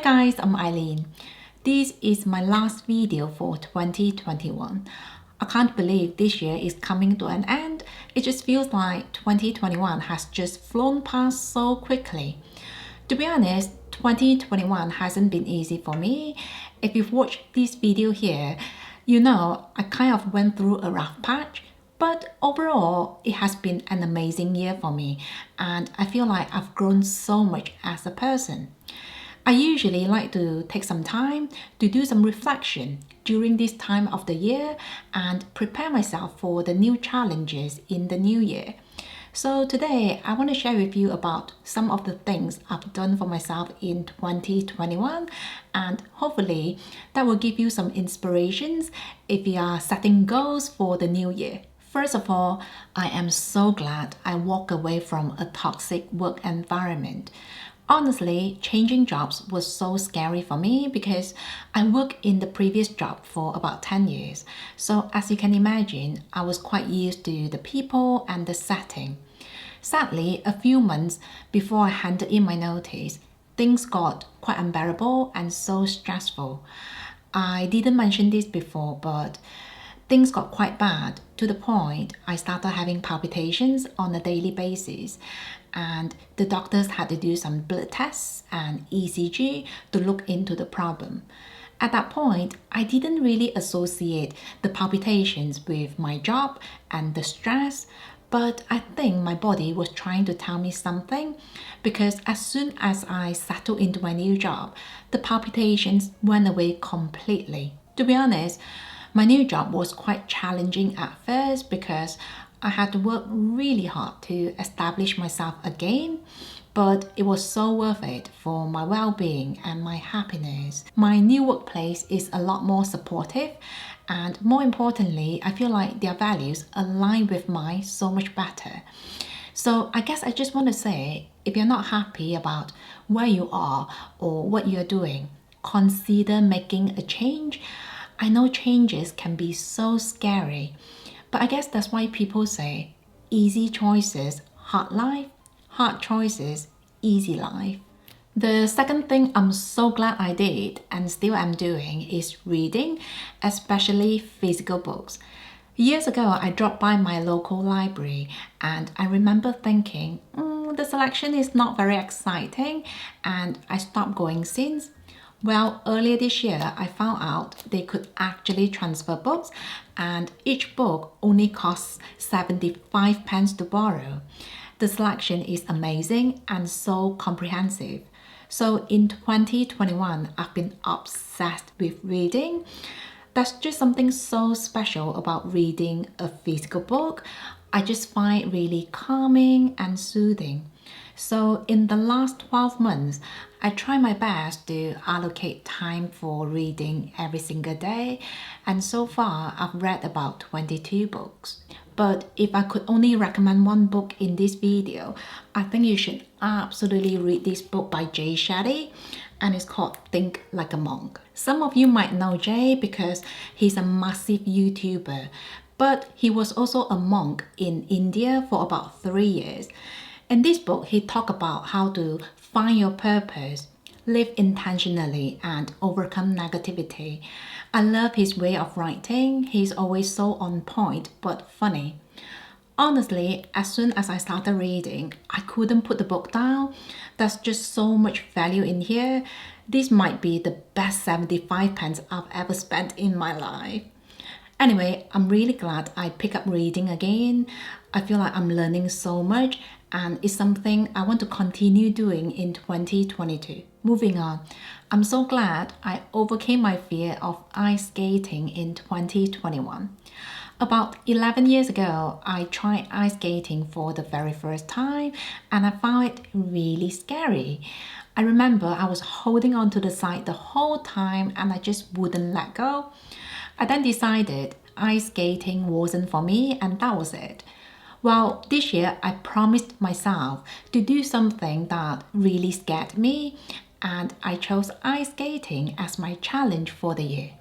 Hi guys, I'm Eileen. This is my last video for 2021. I can't believe this year is coming to an end. It just feels like 2021 has just flown past so quickly. To be honest, 2021 hasn't been easy for me. If you've watched this video here, you know I kind of went through a rough patch. But overall, it has been an amazing year for me, and I feel like I've grown so much as a person. I usually like to take some time to do some reflection during this time of the year and prepare myself for the new challenges in the new year. So today, I want to share with you about some of the things I've done for myself in 2021, and hopefully that will give you some inspirations if you are setting goals for the new year. First of all, I am so glad I walked away from a toxic work environment. Honestly, changing jobs was so scary for me because I worked in the previous job for about 10 years. So as you can imagine, I was quite used to the people and the setting. Sadly, a few months before I handed in my notice, things got quite unbearable and so stressful. I didn't mention this before, but things got quite bad to the point I started having palpitations on a daily basis, and the doctors had to do some blood tests and ECG to look into the problem. At that point, I didn't really associate the palpitations with my job and the stress, but I think my body was trying to tell me something because as soon as I settled into my new job, the palpitations went away completely. To be honest, my new job was quite challenging at first because I had to work really hard to establish myself again, but it was so worth it for my well-being and my happiness. My new workplace is a lot more supportive, and more importantly, I feel like their values align with mine so much better. So I guess I just want to say, if you're not happy about where you are or what you're doing, consider making a change. I know changes can be so scary, but I guess that's why people say easy choices, hard life, hard choices, easy life. The second thing I'm so glad I did and still am doing is reading, especially physical books. Years ago, I dropped by my local library and I remember thinking, the selection is not very exciting, and I stopped going since. Well, earlier this year, I found out they could actually transfer books, and each book only costs 75 pence to borrow. The selection is amazing and so comprehensive. So in 2021, I've been obsessed with reading. There's just something so special about reading a physical book. I just find it really calming and soothing. So in the last 12 months, I try my best to allocate time for reading every single day, and so far I've read about 22 books. But if I could only recommend one book in this video, I think you should absolutely read this book by Jay Shetty, and it's called Think Like a Monk. Some of you might know Jay because he's a massive YouTuber, but he was also a monk in India for about 3 years. In this book, he talked about how to find your purpose, live intentionally, and overcome negativity. I love his way of writing. He's always so on point but funny. Honestly, as soon as I started reading, I couldn't put the book down. There's just so much value in here. This might be the best 75 pence I've ever spent in my life. Anyway, I'm really glad I picked up reading again. I feel like I'm learning so much, and it's something I want to continue doing in 2022. Moving on, I'm so glad I overcame my fear of ice skating in 2021. About 11 years ago, I tried ice skating for the very first time, and I found it really scary. I remember I was holding onto the side the whole time and I just wouldn't let go. I then decided ice skating wasn't for me, and that was it. Well, this year I promised myself to do something that really scared me, and I chose ice skating as my challenge for the year.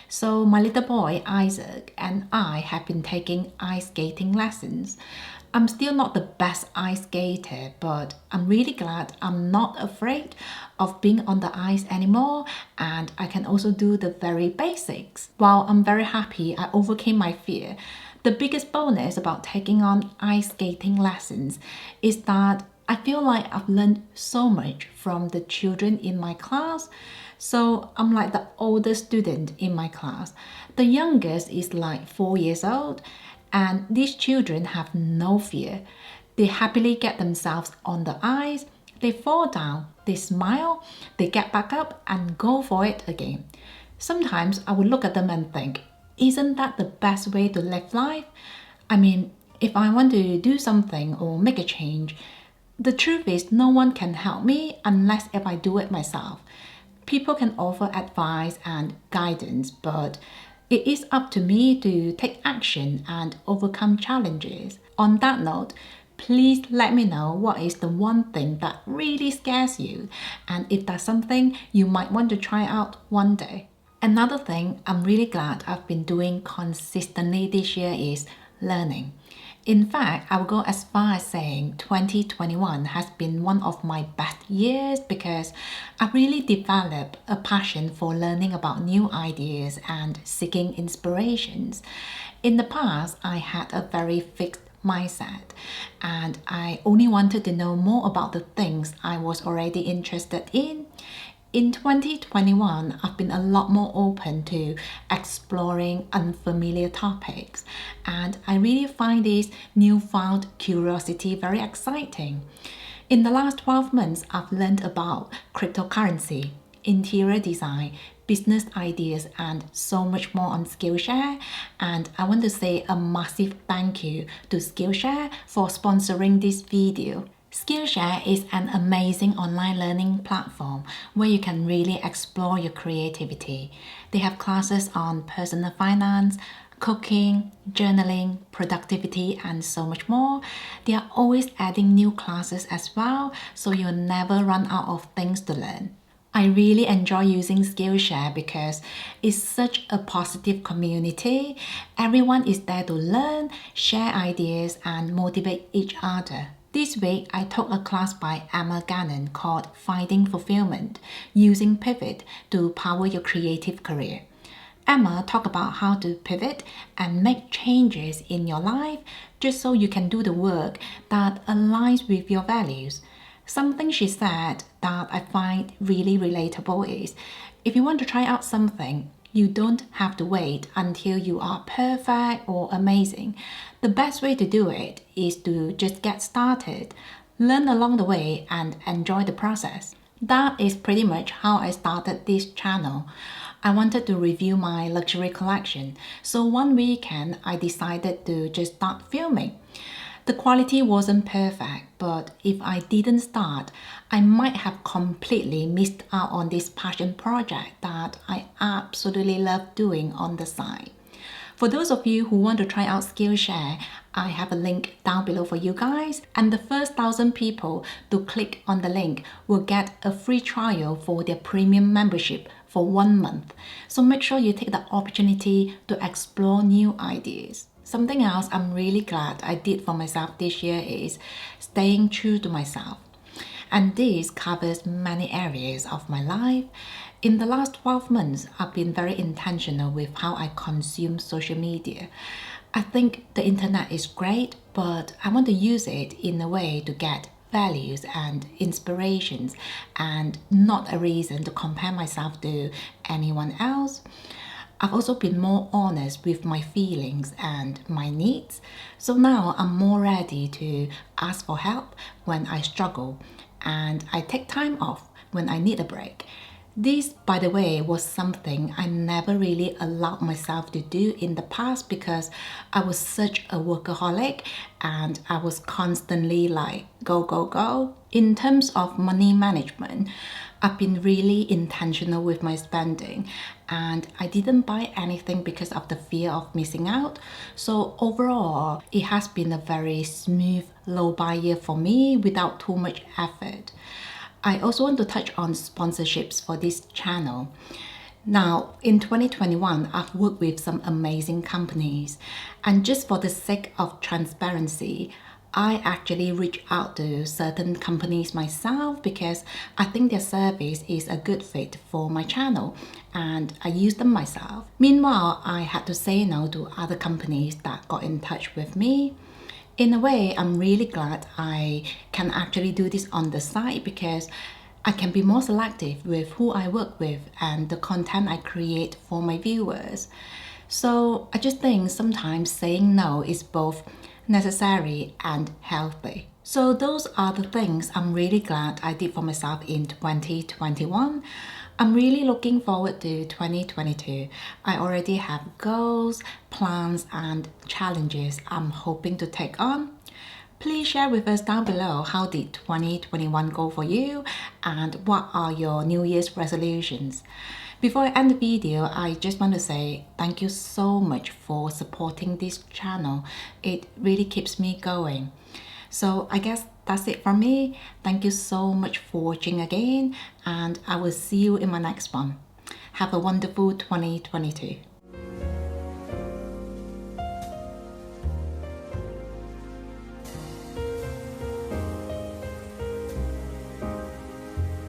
So my little boy Isaac and I have been taking ice skating lessons. I'm still not the best ice skater, but I'm really glad I'm not afraid of being on the ice anymore, and I can also do the very basics. While I'm very happy I overcame my fear, the biggest bonus about taking on ice skating lessons is that I feel like I've learned so much from the children in my class. So I'm like the oldest student in my class. The youngest is like 4 years old, and these children have no fear. They happily get themselves on the ice, they fall down, they smile, they get back up and go for it again. Sometimes I would look at them and think, isn't that the best way to live life? I mean, if I want to do something or make a change, the truth is no one can help me unless if I do it myself. People can offer advice and guidance, but it is up to me to take action and overcome challenges. On that note, please let me know what is the one thing that really scares you, and if that's something you might want to try out one day. Another thing I'm really glad I've been doing consistently this year is learning. In fact, I will go as far as saying 2021 has been one of my best years because I really developed a passion for learning about new ideas and seeking inspirations. In the past, I had a very fixed mindset and I only wanted to know more about the things I was already interested in. In 2021, I've been a lot more open to exploring unfamiliar topics, and I really find this newfound curiosity very exciting. In the last 12 months, I've learned about cryptocurrency, interior design, business ideas, and so much more on Skillshare. And I want to say a massive thank you to Skillshare for sponsoring this video. Skillshare is an amazing online learning platform where you can really explore your creativity. They have classes on personal finance, cooking, journaling, productivity, and so much more. They are always adding new classes as well, so you'll never run out of things to learn. I really enjoy using Skillshare because it's such a positive community. Everyone is there to learn, share ideas, and motivate each other. This week, I took a class by Emma Gannon called Finding Fulfillment, Using Pivot to Power Your Creative Career. Emma talked about how to pivot and make changes in your life just so you can do the work that aligns with your values. Something she said that I find really relatable is, if you want to try out something, you don't have to wait until you are perfect or amazing. The best way to do it is to just get started, learn along the way, and enjoy the process. That is pretty much how I started this channel. I wanted to review my luxury collection, so one weekend I decided to just start filming. The quality wasn't perfect, but if I didn't start, I might have completely missed out on this passion project that I absolutely love doing on the side. For those of you who want to try out Skillshare, I have a link down below for you guys, and the first 1,000 people to click on the link will get a free trial for their premium membership for 1 month. So make sure you take the opportunity to explore new ideas. Something else I'm really glad I did for myself this year is staying true to myself. And this covers many areas of my life. In the last 12 months, I've been very intentional with how I consume social media. I think the internet is great, but I want to use it in a way to get values and inspirations and not a reason to compare myself to anyone else. I've also been more honest with my feelings and my needs. So now I'm more ready to ask for help when I struggle, and I take time off when I need a break. This, by the way, was something I never really allowed myself to do in the past because I was such a workaholic and I was constantly like, go, go, go. In terms of money management, I've been really intentional with my spending, and I didn't buy anything because of the fear of missing out. So overall, it has been a very smooth, low buy year for me without too much effort. I also want to touch on sponsorships for this channel. Now, in 2021, I've worked with some amazing companies, and just for the sake of transparency, I actually reach out to certain companies myself because I think their service is a good fit for my channel and I use them myself. Meanwhile, I had to say no to other companies that got in touch with me. In a way, I'm really glad I can actually do this on the side because I can be more selective with who I work with and the content I create for my viewers. So I just think sometimes saying no is both necessary and healthy. So those are the things I'm really glad I did for myself in 2021. I'm really looking forward to 2022. I already have goals, plans and challenges I'm hoping to take on. Please share with us down below how did 2021 go for you and what are your New Year's resolutions. Before I end the video, I just want to say thank you so much for supporting this channel. It really keeps me going. So I guess that's it from me. Thank you so much for watching again and I will see you in my next one. Have a wonderful 2022.